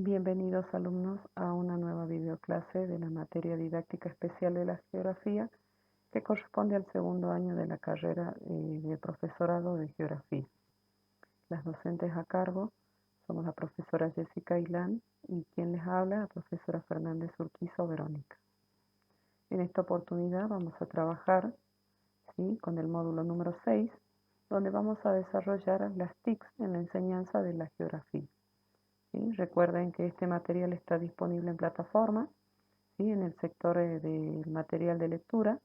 Bienvenidos alumnos a una nueva videoclase de la materia didáctica especial de la geografía que corresponde al segundo año de la carrera de profesorado de geografía. Las docentes a cargo somos la profesora Jessica Ilán y quien les habla, la profesora Fernández Urquizo Verónica. En esta oportunidad vamos a trabajar con el módulo número 6, donde vamos a desarrollar las TICs en la enseñanza de la geografía. ¿Sí? Recuerden que este material está disponible en plataforma, ¿sí? En el sector del material de lectura,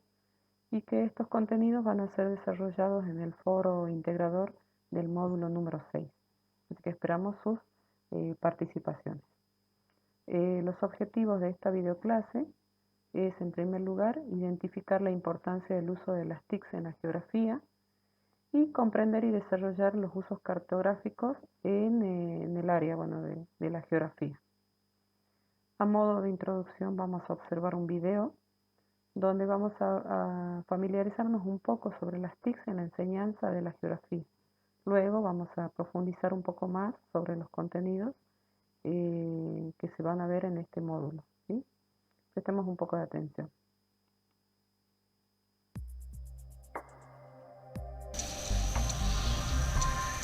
y que estos contenidos van a ser desarrollados en el foro integrador del módulo número 6. Así que esperamos sus participaciones. Los objetivos de esta videoclase es, en primer lugar, identificar la importancia del uso de las TICs en la geografía, y comprender y desarrollar los usos cartográficos en el área de la geografía. A modo de introducción vamos a observar un video donde vamos a familiarizarnos un poco sobre las TICs en la enseñanza de la geografía. Luego vamos a profundizar un poco más sobre los contenidos que se van a ver en este módulo, ¿sí? Prestemos un poco de atención.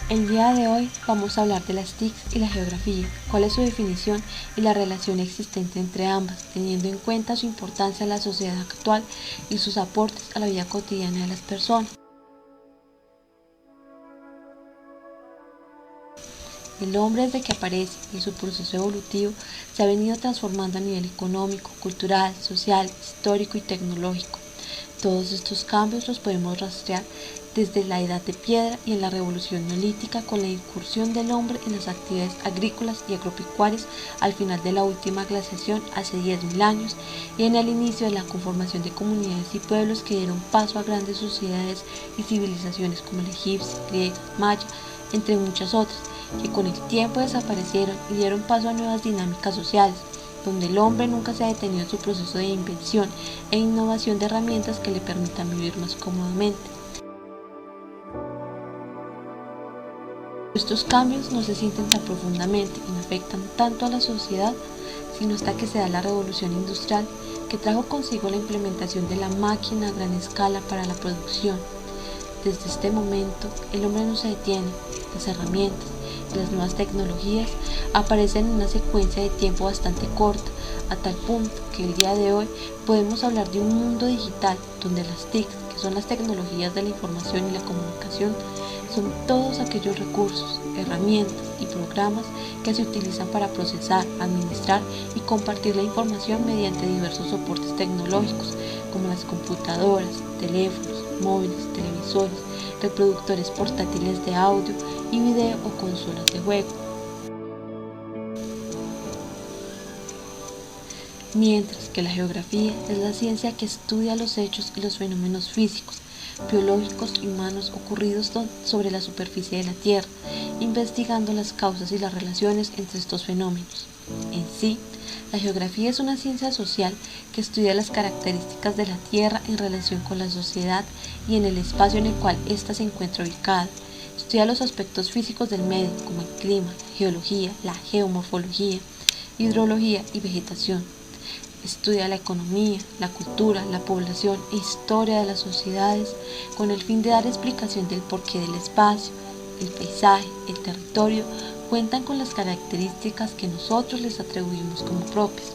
El día de hoy vamos a hablar de las TICs y la geografía, cuál es su definición y la relación existente entre ambas, teniendo en cuenta su importancia en la sociedad actual y sus aportes a la vida cotidiana de las personas. El hombre, desde que aparece en su proceso evolutivo, se ha venido transformando a nivel económico, cultural, social, histórico y tecnológico. Todos estos cambios los podemos rastrear desde la Edad de Piedra y en la Revolución Neolítica, con la incursión del hombre en las actividades agrícolas y agropecuarias al final de la última glaciación hace 10.000 años, y en el inicio de la conformación de comunidades y pueblos que dieron paso a grandes sociedades y civilizaciones como la egipcia, griega, maya, entre muchas otras, que con el tiempo desaparecieron y dieron paso a nuevas dinámicas sociales, donde el hombre nunca se ha detenido en su proceso de invención e innovación de herramientas que le permitan vivir más cómodamente. Estos cambios no se sienten tan profundamente y no afectan tanto a la sociedad, sino hasta que se da la revolución industrial, que trajo consigo la implementación de la máquina a gran escala para la producción. Desde este momento, el hombre no se detiene. Las herramientas y las nuevas tecnologías aparecen en una secuencia de tiempo bastante corta, a tal punto que el día de hoy podemos hablar de un mundo digital donde las TIC, que son las tecnologías de la información y la comunicación, son todos aquellos recursos, herramientas y programas que se utilizan para procesar, administrar y compartir la información mediante diversos soportes tecnológicos, como las computadoras, teléfonos, móviles, televisores, reproductores portátiles de audio y video o consolas de juego. Mientras que la geografía es la ciencia que estudia los hechos y los fenómenos físicos, biológicos y humanos ocurridos sobre la superficie de la Tierra, investigando las causas y las relaciones entre estos fenómenos. En sí, la geografía es una ciencia social que estudia las características de la Tierra en relación con la sociedad y en el espacio en el cual ésta se encuentra ubicada. Estudia los aspectos físicos del medio, como el clima, la geología, la geomorfología, hidrología y vegetación. Estudia la economía, la cultura, la población e historia de las sociedades, con el fin de dar explicación del porqué del espacio, el paisaje, el territorio, cuentan con las características que nosotros les atribuimos como propias.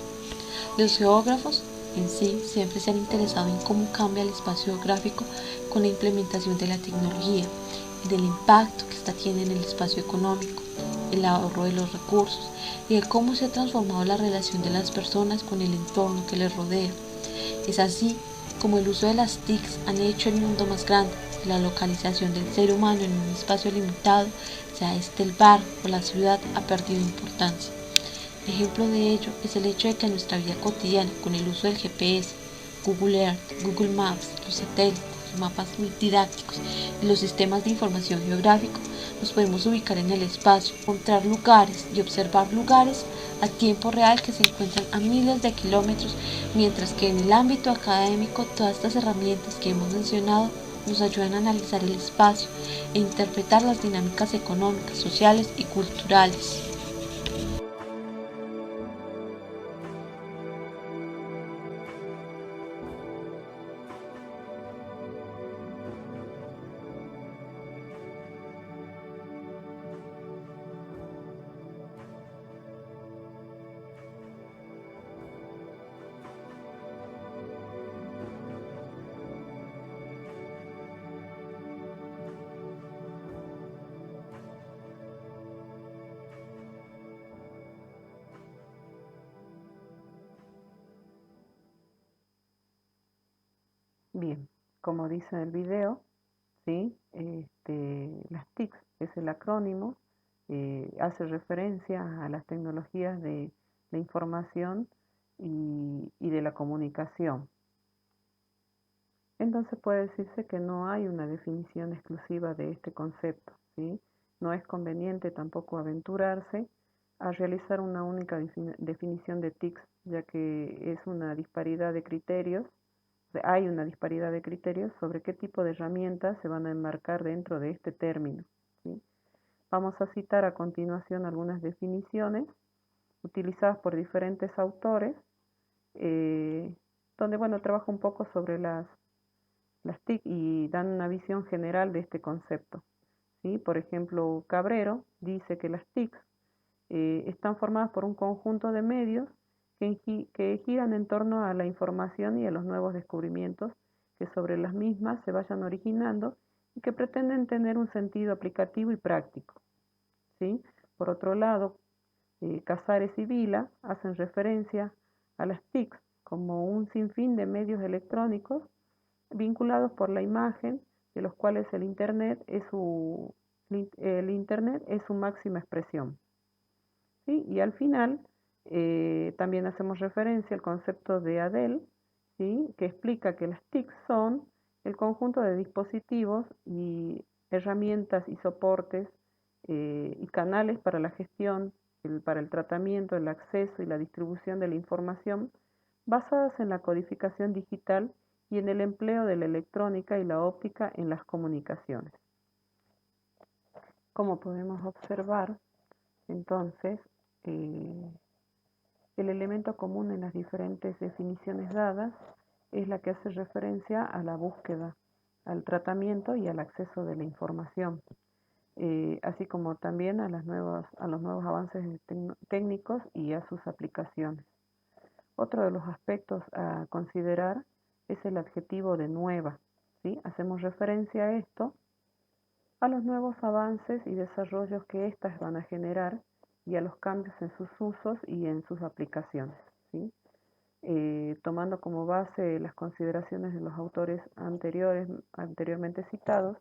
Los geógrafos en sí siempre se han interesado en cómo cambia el espacio geográfico con la implementación de la tecnología y del impacto que ésta tiene en el espacio económico, el ahorro de los recursos y el cómo se ha transformado la relación de las personas con el entorno que les rodea. Es así como el uso de las TICs han hecho el mundo más grande, y la localización del ser humano en un espacio limitado, sea este el barrio o la ciudad, ha perdido importancia. Ejemplo de ello es el hecho de que en nuestra vida cotidiana, con el uso del GPS, Google Earth, Google Maps, los satélites, los mapas didácticos y los sistemas de información geográfico, nos podemos ubicar en el espacio, encontrar lugares y observar lugares a tiempo real que se encuentran a miles de kilómetros, mientras que en el ámbito académico todas estas herramientas que hemos mencionado nos ayudan a analizar el espacio e interpretar las dinámicas económicas, sociales y culturales. Bien, como dice en el video, ¿sí? Las TICs es el acrónimo, hace referencia a las tecnologías de la información y de la comunicación. Entonces puede decirse que no hay una definición exclusiva de este concepto, ¿sí? No es conveniente tampoco aventurarse a realizar una única definición de TICs, ya que es una disparidad de criterios, hay una disparidad de criterios sobre qué tipo de herramientas se van a enmarcar dentro de este término, ¿sí? Vamos a citar a continuación algunas definiciones utilizadas por diferentes autores, donde, bueno, trabaja un poco sobre las TIC y dan una visión general de este concepto, ¿sí? Por ejemplo, Cabrero dice que las TIC están formadas por un conjunto de medios que giran en torno a la información y a los nuevos descubrimientos que sobre las mismas se vayan originando y que pretenden tener un sentido aplicativo y práctico, ¿sí? Por otro lado, Casares y Vila hacen referencia a las TIC como un sinfín de medios electrónicos vinculados por la imagen, de los cuales el Internet es su máxima expresión, ¿sí? Y al final también hacemos referencia al concepto de Adele, ¿sí? Que explica que las TIC son el conjunto de dispositivos y herramientas y soportes y canales para la gestión, para el tratamiento, el acceso y la distribución de la información basadas en la codificación digital y en el empleo de la electrónica y la óptica en las comunicaciones. Como podemos observar, entonces, el elemento común en las diferentes definiciones dadas es la que hace referencia a la búsqueda, al tratamiento y al acceso de la información, así como también a los nuevos avances técnicos y a sus aplicaciones. Otro de los aspectos a considerar es el adjetivo de nueva, ¿sí? Hacemos referencia a esto, a los nuevos avances y desarrollos que éstas van a generar y a los cambios en sus usos y en sus aplicaciones, ¿sí? Tomando como base las consideraciones de los autores anteriormente citados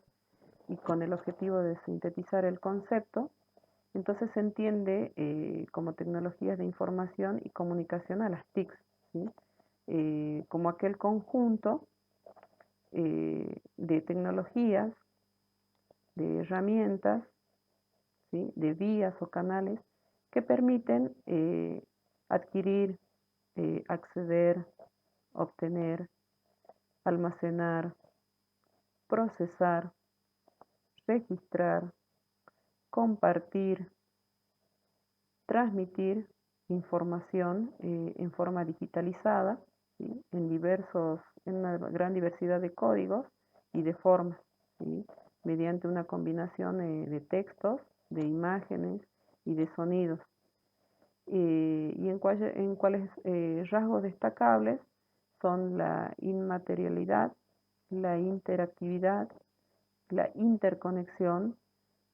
y con el objetivo de sintetizar el concepto, entonces se entiende como tecnologías de información y comunicación a las TICs, ¿sí? Como aquel conjunto de tecnologías, de herramientas, ¿sí? De vías o canales que permiten adquirir, acceder, obtener, almacenar, procesar, registrar, compartir, transmitir información en forma digitalizada, ¿sí? En una gran diversidad de códigos y de formas, ¿sí? Mediante una combinación de textos, de imágenes y de sonidos. Y en cuáles rasgos destacables son la inmaterialidad, la interactividad, la interconexión,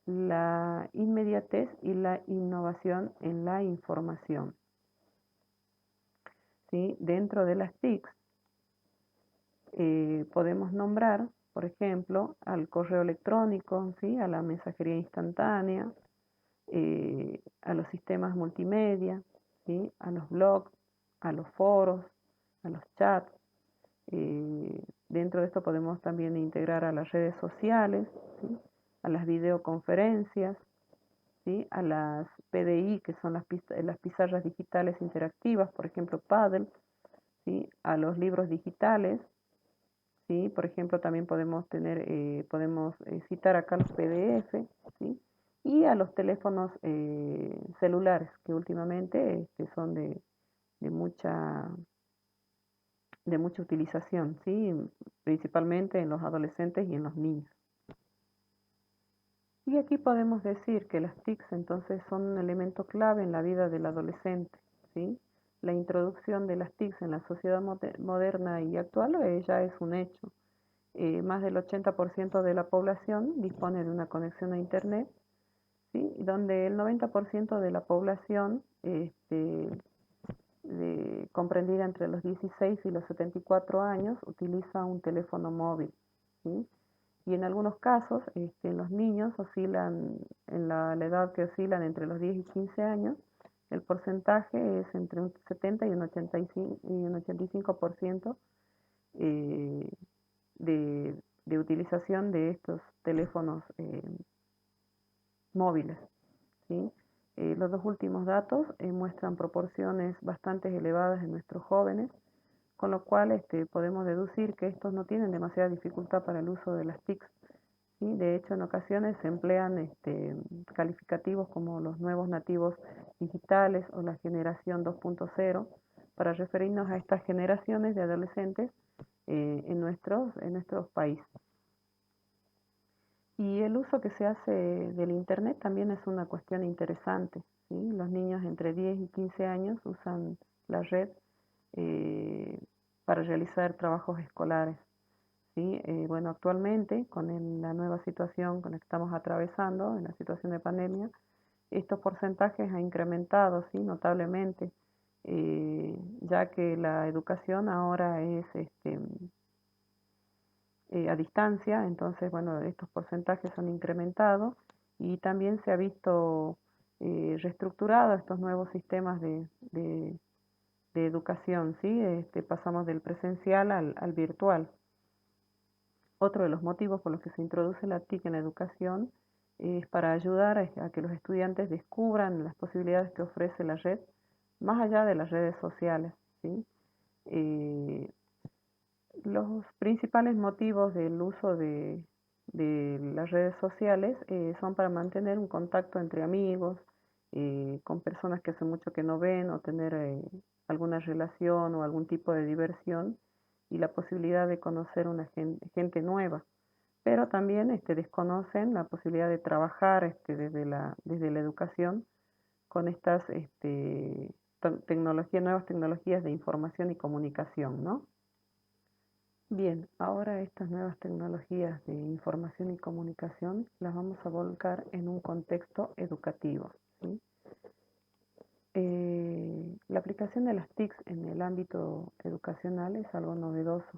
la inmediatez y la innovación en la información, ¿sí? Dentro de las TICs podemos nombrar, por ejemplo, al correo electrónico, ¿sí? A la mensajería instantánea, a los sistemas multimedia, ¿sí? A los blogs, a los foros, a los chats. Dentro de esto podemos también integrar a las redes sociales, ¿sí? A las videoconferencias, ¿sí? A las PDI, que son las pizarras digitales interactivas, por ejemplo, Paddle, ¿sí? A los libros digitales, ¿sí? Por ejemplo, también podemos citar acá los PDF, ¿sí? Y a los teléfonos celulares, que últimamente son de mucha, de mucha utilización, ¿sí? Principalmente en los adolescentes y en los niños. Y aquí podemos decir que las TICs entonces son un elemento clave en la vida del adolescente, ¿sí? La introducción de las TICs en la sociedad moderna y actual ya es un hecho. Más del 80% de la población dispone de una conexión a Internet, ¿sí? Donde el 90% de la población comprendida entre los 16 y los 74 años, utiliza un teléfono móvil, ¿sí? Y en algunos casos, los niños oscilan, la edad que oscilan entre los 10 y 15 años, el porcentaje es entre un 70 y un 85% eh, de utilización de estos teléfonos móviles, ¿sí? Los dos últimos datos muestran proporciones bastante elevadas en nuestros jóvenes, con lo cual podemos deducir que estos no tienen demasiada dificultad para el uso de las TICs. ¿Sí? De hecho, en ocasiones se emplean calificativos como los nuevos nativos digitales o la generación 2.0 para referirnos a estas generaciones de adolescentes en nuestros países. Y el uso que se hace del Internet también es una cuestión interesante, ¿sí? Los niños entre 10 y 15 años usan la red eh, para realizar trabajos escolares, ¿sí? Bueno, actualmente con la nueva situación con la que estamos atravesando, en la situación de pandemia, estos porcentajes han incrementado, ¿sí? Notablemente, ya que la educación ahora es a distancia, entonces, bueno, estos porcentajes han incrementado y también se ha visto reestructurado estos nuevos sistemas de educación, ¿sí? Pasamos del presencial al virtual. Otro de los motivos por los que se introduce la TIC en la educación es para ayudar a que los estudiantes descubran las posibilidades que ofrece la red, más allá de las redes sociales, ¿sí? Los principales motivos del uso de las redes sociales son para mantener un contacto entre amigos, con personas que hace mucho que no ven, o tener alguna relación o algún tipo de diversión, y la posibilidad de conocer una gente nueva. Pero también desconocen la posibilidad de trabajar desde la educación con estas nuevas tecnologías de información y comunicación, ¿no? Bien, ahora estas nuevas tecnologías de información y comunicación las vamos a volcar en un contexto educativo, ¿sí? La aplicación de las TICs en el ámbito educacional es algo novedoso.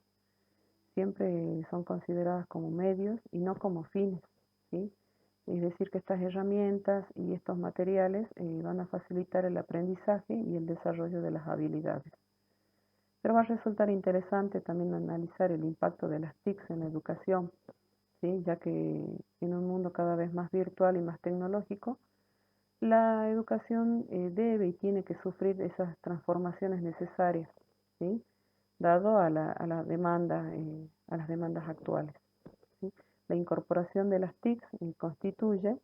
Siempre son consideradas como medios y no como fines, ¿sí? Es decir, que estas herramientas y estos materiales van a facilitar el aprendizaje y el desarrollo de las habilidades. Pero va a resultar interesante también analizar el impacto de las TICs en la educación, ¿sí? Ya que en un mundo cada vez más virtual y más tecnológico, la educación debe y tiene que sufrir esas transformaciones necesarias, ¿sí? Dado a las demandas actuales, ¿sí? La incorporación de las TICs constituye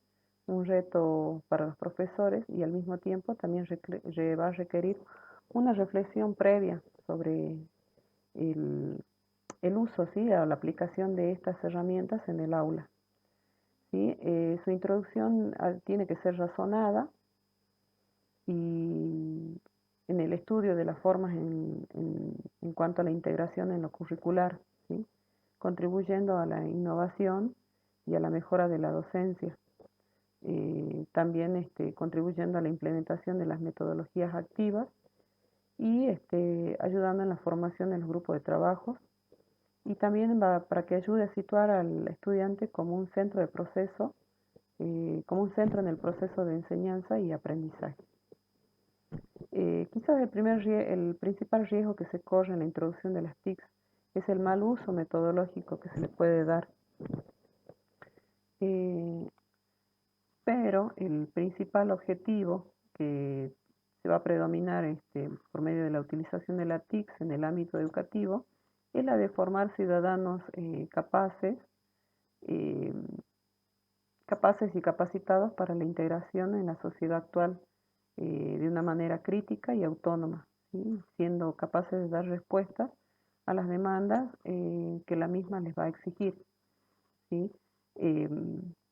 un reto para los profesores y al mismo tiempo también va a requerir una reflexión previa sobre el, el uso, ¿sí? A la aplicación de estas herramientas en el aula, ¿sí? Su introducción tiene que ser razonada y en el estudio de las formas en cuanto a la integración en lo curricular, ¿sí? Contribuyendo a la innovación y a la mejora de la docencia. También contribuyendo a la implementación de las metodologías activas y ayudando en la formación de los grupos de trabajo, y también para que ayude a situar al estudiante como un centro de proceso, como un centro en el proceso de enseñanza y aprendizaje. Quizás el principal riesgo que se corre en la introducción de las TICs es el mal uso metodológico que se le puede dar. Pero el principal objetivo que se va a predominar por medio de la utilización de la TICs en el ámbito educativo es la de formar ciudadanos eh, capaces y capacitados para la integración en la sociedad actual de una manera crítica y autónoma, ¿sí? Siendo capaces de dar respuestas a las demandas que la misma les va a exigir, ¿sí? Eh,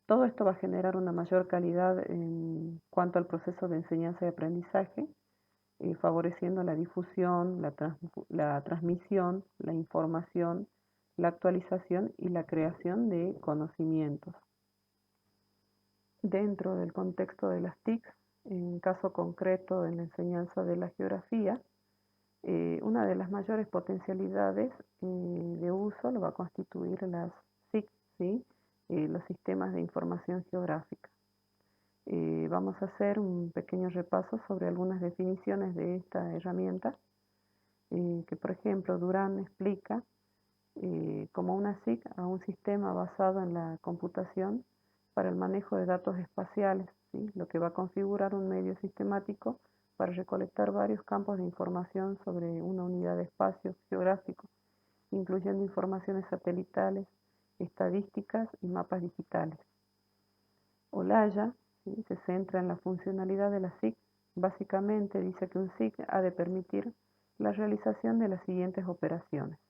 Todo esto va a generar una mayor calidad en cuanto al proceso de enseñanza y aprendizaje, favoreciendo la difusión, la transmisión, la información, la actualización y la creación de conocimientos. Dentro del contexto de las TICs, en caso concreto en la enseñanza de la geografía, Una de las mayores potencialidades de uso lo va a constituir las SIC, ¿sí? Los sistemas de información geográfica. Vamos a hacer un pequeño repaso sobre algunas definiciones de esta herramienta, que por ejemplo Durán explica como una SIC a un sistema basado en la computación para el manejo de datos espaciales, ¿sí? Lo que va a configurar un medio sistemático para recolectar varios campos de información sobre una unidad de espacio geográfico, incluyendo informaciones satelitales, estadísticas y mapas digitales. Olaya, ¿sí?, se centra en la funcionalidad de la SIC. Básicamente dice que un SIC ha de permitir la realización de las siguientes operaciones.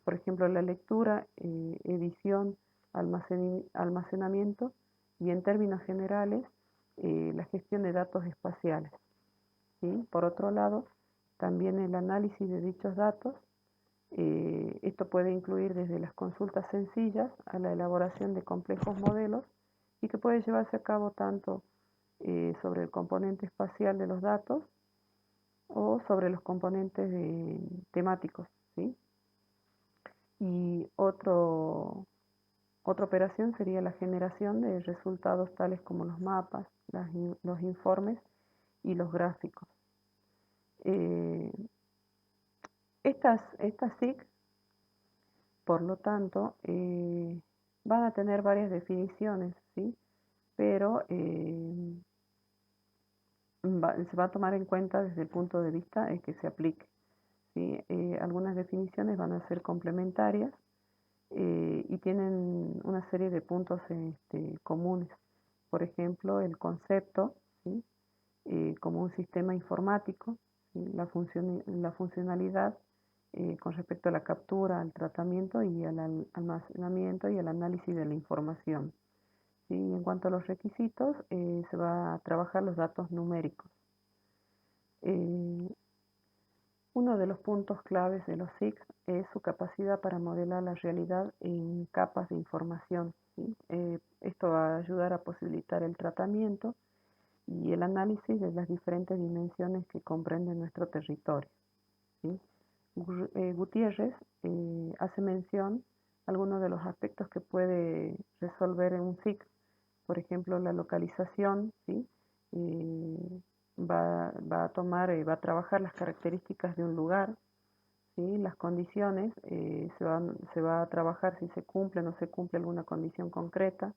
Por ejemplo, la lectura, edición, almacenamiento y en términos generales la gestión de datos espaciales, ¿sí? Por otro lado, también el análisis de dichos datos. Esto puede incluir desde las consultas sencillas a la elaboración de complejos modelos y que puede llevarse a cabo tanto sobre el componente espacial de los datos o sobre los componentes temáticos, ¿sí? Y otra operación sería la generación de resultados tales como los mapas, los informes y los gráficos. Estas SIC, por lo tanto, van a tener varias definiciones, ¿sí? Pero se va a tomar en cuenta desde el punto de vista en que se aplique, ¿sí? Algunas definiciones van a ser complementarias y tienen una serie de puntos comunes. Por ejemplo, el concepto, ¿sí?, como un sistema informático, ¿sí?, la funcionalidad con respecto a la captura, al tratamiento y al almacenamiento y al análisis de la información. ¿Sí? En cuanto a los requisitos, se va a trabajar los datos numéricos. Uno de los puntos claves de los SIC es su capacidad para modelar la realidad en capas de información, ¿sí? Esto va a ayudar a posibilitar el tratamiento y el análisis de las diferentes dimensiones que comprende nuestro territorio, ¿sí? Gutiérrez hace mención a algunos de los aspectos que puede resolver en un SIC, por ejemplo, la localización, ¿sí? Va a tomar, va a trabajar las características de un lugar, ¿sí? Las condiciones, se va a trabajar si se cumple o no se cumple alguna condición concreta.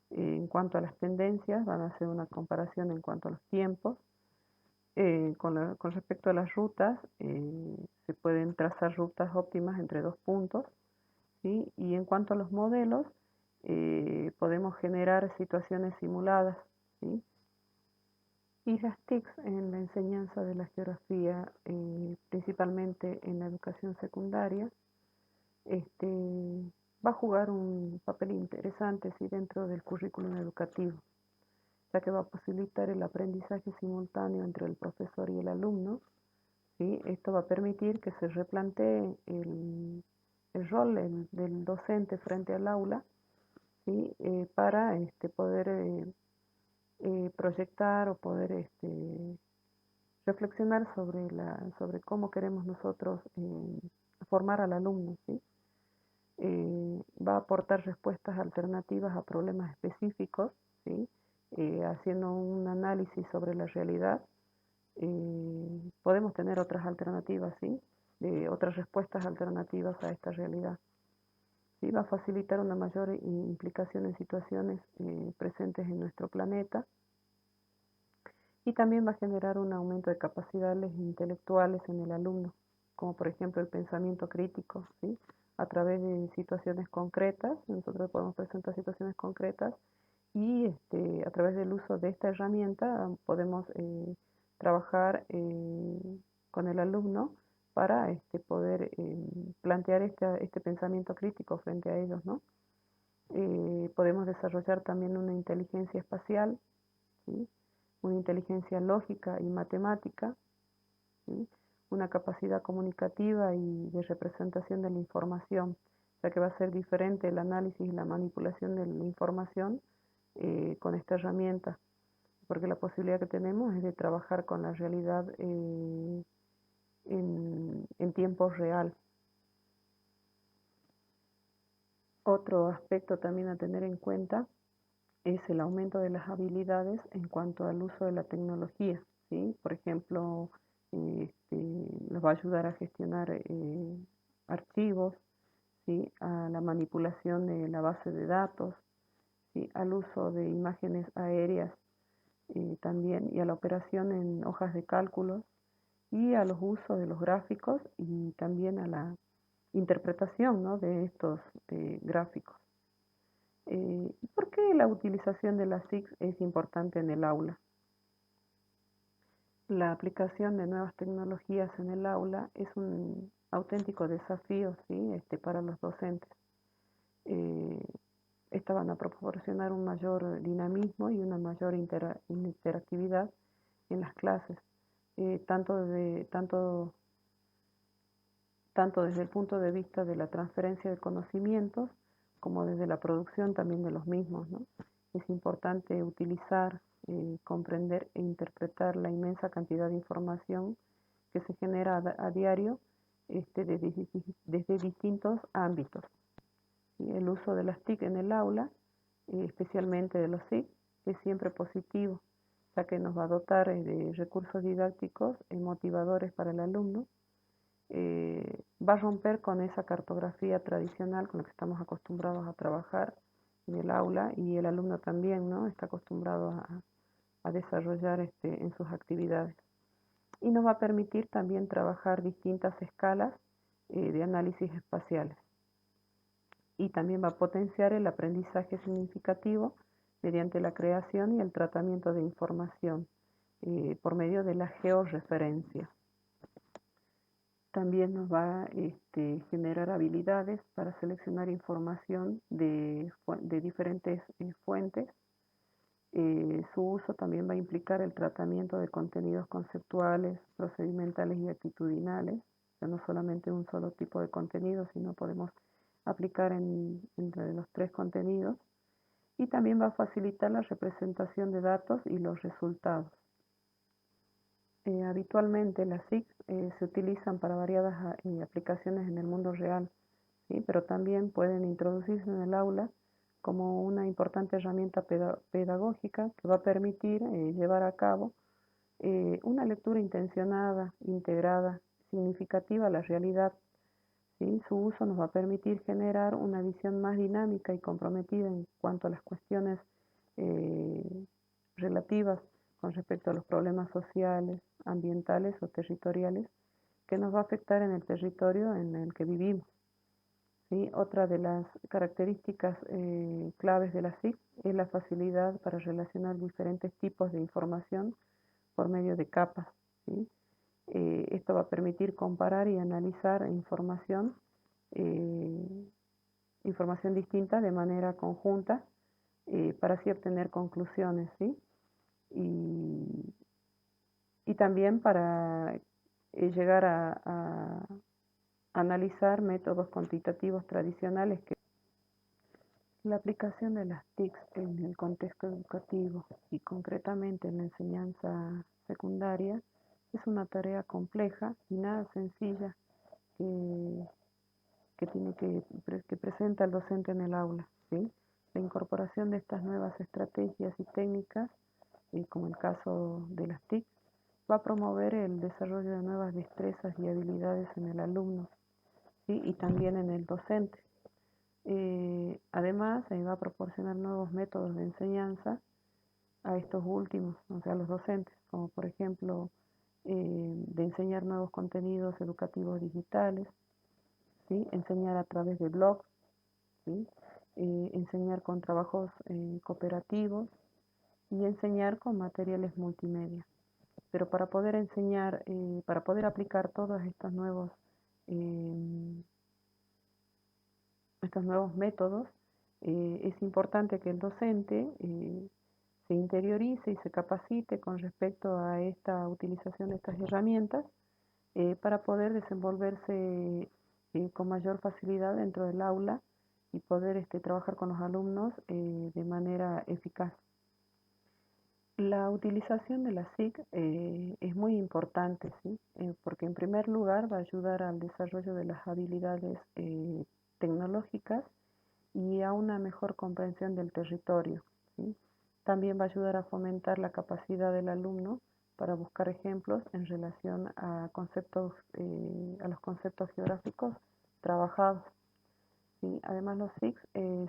En cuanto a las tendencias, van a hacer una comparación en cuanto a los tiempos. Con respecto a las rutas, se pueden trazar rutas óptimas entre dos puntos, ¿sí? Y en cuanto a los modelos, podemos generar situaciones simuladas, ¿sí? Y las TICs en la enseñanza de la geografía, principalmente en la educación secundaria, va a jugar un papel interesante, ¿sí?, dentro del currículum educativo, ya que va a posibilitar el aprendizaje simultáneo entre el profesor y el alumno, ¿sí? Esto va a permitir que se replantee el rol del docente frente al aula, ¿sí? Para poder proyectar o poder reflexionar sobre cómo queremos nosotros formar al alumno, ¿sí? Va a aportar respuestas alternativas a problemas específicos, ¿sí? Haciendo un análisis sobre la realidad, podemos tener otras alternativas, ¿sí?, otras respuestas alternativas a esta realidad. ¿Sí? Va a facilitar una mayor implicación en situaciones presentes en nuestro planeta y también va a generar un aumento de capacidades intelectuales en el alumno, como por ejemplo el pensamiento crítico, ¿sí? A través de situaciones concretas. Nosotros podemos presentar situaciones concretas y a través del uso de esta herramienta podemos trabajar con el alumno para poder plantear este pensamiento crítico frente a ellos, ¿no? Podemos desarrollar también una inteligencia espacial, ¿sí?, una inteligencia lógica y matemática, ¿sí?, una capacidad comunicativa y de representación de la información, ya que va a ser diferente el análisis y la manipulación de la información con esta herramienta, porque la posibilidad que tenemos es de trabajar con la realidad en tiempo real. Otro aspecto también a tener en cuenta es el aumento de las habilidades en cuanto al uso de la tecnología, ¿sí? Por ejemplo, nos va a ayudar a gestionar archivos, ¿sí? A la manipulación de la base de datos, ¿sí? Al uso de imágenes aéreas también, y a la operación en hojas de cálculo, y a los usos de los gráficos y también a la interpretación, ¿no?, de estos gráficos. ¿Por qué la utilización de las TIC es importante en el aula? La aplicación de nuevas tecnologías en el aula es un auténtico desafío, ¿sí?, para los docentes. Estas van a proporcionar un mayor dinamismo y una mayor interactividad en las clases, tanto desde el punto de vista de la transferencia de conocimientos como desde la producción también de los mismos, ¿no? Es importante utilizar, comprender e interpretar la inmensa cantidad de información que se genera a diario desde distintos ámbitos. Y el uso de las TIC en el aula, especialmente de los SIC, es siempre positivo, ya que nos va a dotar de recursos didácticos y motivadores para el alumno. Va a romper con esa cartografía tradicional con la que estamos acostumbrados a trabajar en el aula, y el alumno también, ¿no?, está acostumbrado a desarrollar en sus actividades. Y nos va a permitir también trabajar distintas escalas de análisis espaciales. Y también va a potenciar el aprendizaje significativo mediante la creación y el tratamiento de información por medio de la georreferencia. También nos va a generar habilidades para seleccionar información de diferentes fuentes. Su uso también va a implicar el tratamiento de contenidos conceptuales, procedimentales y actitudinales, o sea, no solamente un solo tipo de contenido, sino podemos aplicar entre los tres contenidos. Y también va a facilitar la representación de datos y los resultados. Habitualmente las SIC se utilizan para variadas aplicaciones en el mundo real, ¿sí?, pero también pueden introducirse en el aula como una importante herramienta pedagógica que va a permitir llevar a cabo una lectura intencionada, integrada, significativa a la realidad, ¿sí? Su uso nos va a permitir generar una visión más dinámica y comprometida en cuanto a las cuestiones relativas con respecto a los problemas sociales, ambientales o territoriales que nos va a afectar en el territorio en el que vivimos, ¿sí? Otra de las características claves de la SIC es la facilidad para relacionar diferentes tipos de información por medio de capas, ¿sí? Esto va a permitir comparar y analizar información distinta de manera conjunta para así obtener conclusiones, ¿sí? Y también para llegar a analizar métodos cuantitativos tradicionales. La aplicación de las TICs en el contexto educativo y concretamente en la enseñanza secundaria es una tarea compleja y nada sencilla que presenta el docente en el aula, ¿sí? La incorporación de estas nuevas estrategias y técnicas, como el caso de las TIC, va a promover el desarrollo de nuevas destrezas y habilidades en el alumno, ¿sí?, y también en el docente. Además, va a proporcionar nuevos métodos de enseñanza a estos últimos, o sea, a los docentes, como por ejemplo, de enseñar nuevos contenidos educativos digitales, ¿sí?, enseñar a través de blogs, ¿sí?, enseñar con trabajos cooperativos y enseñar con materiales multimedia. Pero para poder enseñar, para poder aplicar todos estos nuevos métodos, es importante que el docente se interiorice y se capacite con respecto a esta utilización de estas herramientas para poder desenvolverse con mayor facilidad dentro del aula y poder trabajar con los alumnos de manera eficaz. La utilización de la SIC es muy importante, ¿sí? Porque en primer lugar va a ayudar al desarrollo de las habilidades tecnológicas y a una mejor comprensión del territorio, ¿sí? También va a ayudar a fomentar la capacidad del alumno para buscar ejemplos en relación a a los conceptos geográficos trabajados, ¿sí? Además, los SICs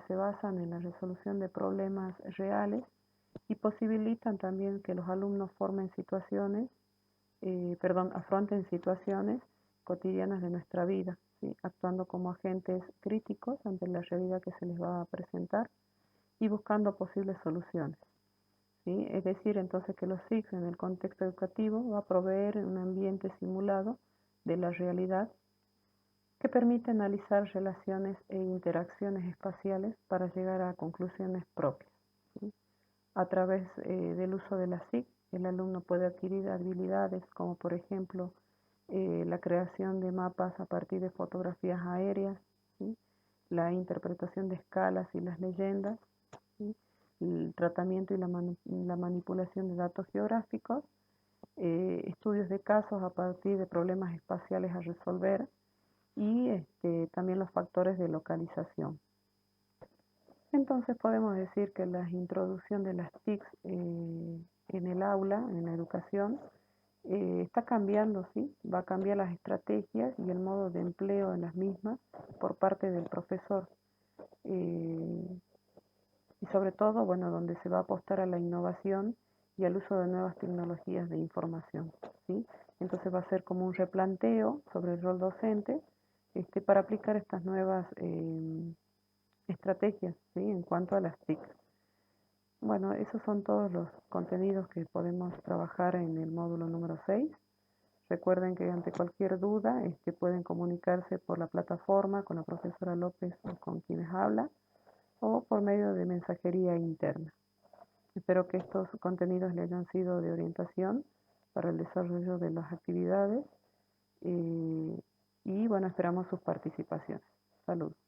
se basan en la resolución de problemas reales y posibilitan también que los alumnos afronten situaciones cotidianas de nuestra vida, ¿sí? Actuando como agentes críticos ante la realidad que se les va a presentar y buscando posibles soluciones, ¿sí? Es decir, entonces que los SICs en el contexto educativo va a proveer un ambiente simulado de la realidad que permite analizar relaciones e interacciones espaciales para llegar a conclusiones propias, ¿sí? A través del uso de la SIC, el alumno puede adquirir habilidades como por ejemplo la creación de mapas a partir de fotografías aéreas, ¿sí? La interpretación de escalas y las leyendas, ¿sí? El tratamiento y la manipulación de datos geográficos, estudios de casos a partir de problemas espaciales a resolver y también los factores de localización. Entonces podemos decir que la introducción de las TICs en el aula, en la educación, está cambiando, ¿sí? Va a cambiar las estrategias y el modo de empleo de las mismas por parte del profesor. Eh, y sobre todo, bueno, donde se va a apostar a la innovación y al uso de nuevas tecnologías de información, ¿sí? Entonces va a ser como un replanteo sobre el rol docente para aplicar estas nuevas estrategias, ¿sí? En cuanto a las TIC. Bueno, esos son todos los contenidos que podemos trabajar en el módulo número 6. Recuerden que ante cualquier duda pueden comunicarse por la plataforma con la profesora López o con quienes habla o por medio de mensajería interna. Espero que estos contenidos le hayan sido de orientación para el desarrollo de las actividades y bueno, esperamos sus participaciones. Saludos.